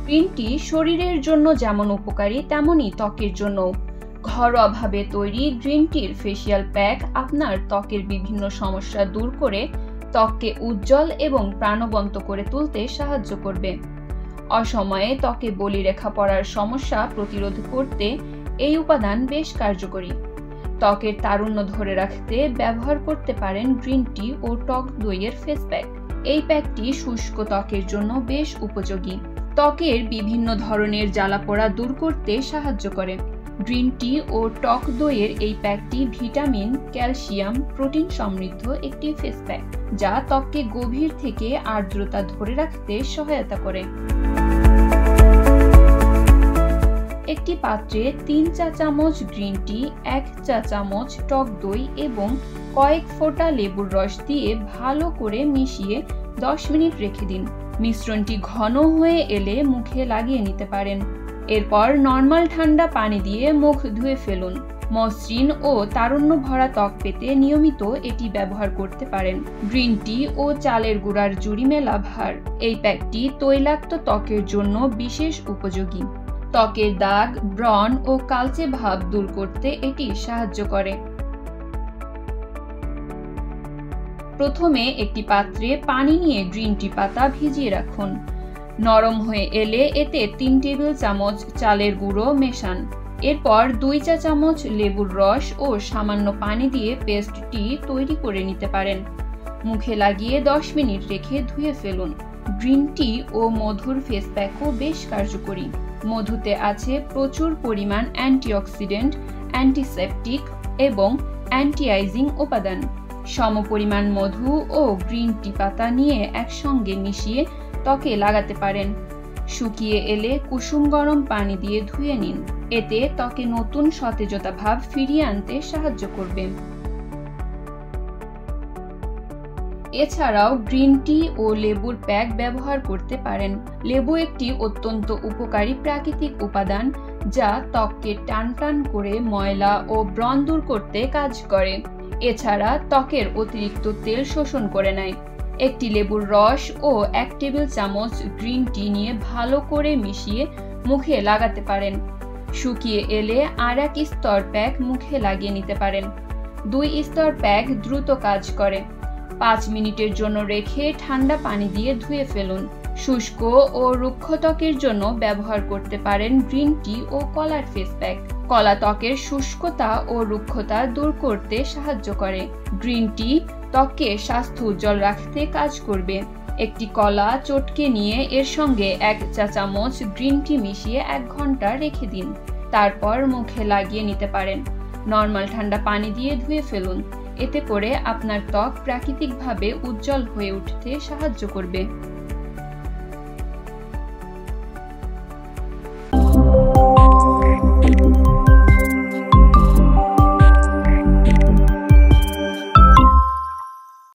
Green tea শরীরের জন্য যেমন উপকারী তেমনই ত্বকের জন্য। ঘরোয়াভাবে তৈরি গ্রিন টির ফেসিয়াল প্যাক আপনার ত্বকের বিভিন্ন সমস্যা দূর করে ত্বককে উজ্জ্বল এবং প্রাণবন্ত করে তুলতে সাহায্য করবে। অসময়ে ত্বকে বলিরেখা পড়ার সমস্যা প্রতিরোধ করতে এই উপাদান বেশ কার্যকরী। ত্বকের তারুণ্য ধরে রাখতে ব্যবহার করতে পারেন গ্রিন টি ও টক দইয়ের ফেস প্যাক। এই প্যাকটি শুষ্ক ত্বকের জন্য বেশ উপযোগী। ত্বকের বিভিন্ন ধরনের জ্বালাপোড়া দূর করতে সাহায্য করে। গ্রিন টি ও টক দইয়ের এই প্যাকটি ভিটামিন, ক্যালসিয়াম, প্রোটিন সমৃদ্ধ একটি ফেস প্যাক, যা ত্বককে গভীর থেকে আর্দ্রতা ধরে রাখতে সহায়তা করে। একটি পাত্রে 3 চা চামচ গ্রিন টি, 1 চা চামচ টক দই এবং কয়েক ফোঁটা লেবুর রস দিয়ে ভালো করে মিশিয়ে 10 মিনিট রেখে দিন। মিশ্রণটি ঘন হয়ে এলে মুখে লাগিয়ে নিতে পারেন। এরপর নরমাল ঠান্ডা পানি দিয়ে মুখ ধুয়ে ফেলুন। মসৃণ ও তারুণ্য ভরা ত্বক পেতে নিয়মিত এটি ব্যবহার করতে পারেন। গ্রিন টি ও চালের গুঁড়ার জুড়ি মেলা ভার। এই প্যাকটি তৈলাক্ত ত্বকের জন্য বিশেষ উপযোগী। ত্বকের দাগ, ব্রণ ও কালচে ভাব দূর করতে এটি সাহায্য করে। প্রথমে একটি পাত্রে পানি নিয়ে গ্রিন টি পাতা ভিজিয়ে রাখুন। নরম হয়ে এলে এতে 3 টেবিল চামচ চালের গুঁড়ো মেশান। এরপর 2 চা চামচ লেবুর রস ও সামান্য পানি দিয়ে পেস্টটি তৈরি করে নিতে পারেন। মুখে লাগিয়ে 10 মিনিট রেখে ধুয়ে ফেলুন। গ্রিন টি ও মধুর ফেস প্যাকও বেশ কার্যকরী। মধুতে আছে প্রচুর পরিমাণ অ্যান্টিঅক্সিডেন্ট, অ্যান্টিসেপটিক এবং অ্যান্টি-আইজিং উপাদান। সমপরিমাণ মধু ও গ্রিন টি পাতা নিয়ে একসঙ্গে মিশিয়ে ত্বকে লাগাতে পারেন। শুকিয়ে এলে কুসুম গরম পানি দিয়ে ধুয়ে নিন। এতে ত্বকে নতুন সতেজতা ভাব ফিরিয়ে আনতে সাহায্য করবে। এছাড়াও গ্রিন টি ও লেবুর প্যাক ব্যবহার করতে পারেন। লেবু একটি অত্যন্ত উপকারী প্রাকৃতিক উপাদান, যা ত্বককে টানটান করে ময়লা ও ব্রণ দূর করতে কাজ করে। এছাড়া ত্বকের অতিরিক্ত তেল শোষণ করে নেয়। একটি লেবুর রস ও 1 টেবিল চামচ গ্রিন টি নিয়ে ভালো করে মিশিয়ে মুখে লাগাতে পারেন। শুকিয়ে এলে আর 1 স্তর প্যাক মুখে লাগিয়ে নিতে পারেন। 2 স্তর প্যাক দ্রুত কাজ করে। 5 মিনিটের জন্য রেখে ঠান্ডা পানি দিয়ে ধুয়ে ফেলুন। শুষ্ক ও রুক্ষ ত্বকের জন্য ব্যবহার করতে পারেন গ্রিন টি ও কলার ফেস প্যাক। কলা ত্বকের শুষ্কতা ও রুক্ষতা দূর করতে সাহায্য করে। গ্রিন টি ত্বককে স্বাস্থ্য উজ্জ্বল রাখতে কাজ করবে। একটি কলা চটকে নিয়ে এর সঙ্গে 1 চা চামচ গ্রিন টি মিশিয়ে 1 ঘন্টা রেখে দিন। তারপর মুখে লাগিয়ে নিতে পারেন। নরমাল ঠান্ডা পানি দিয়ে ধুয়ে ফেলুন। এতে করে আপনার ত্বক প্রাকৃতিকভাবে উজ্জ্বল হয়ে উঠতে সাহায্য করবে।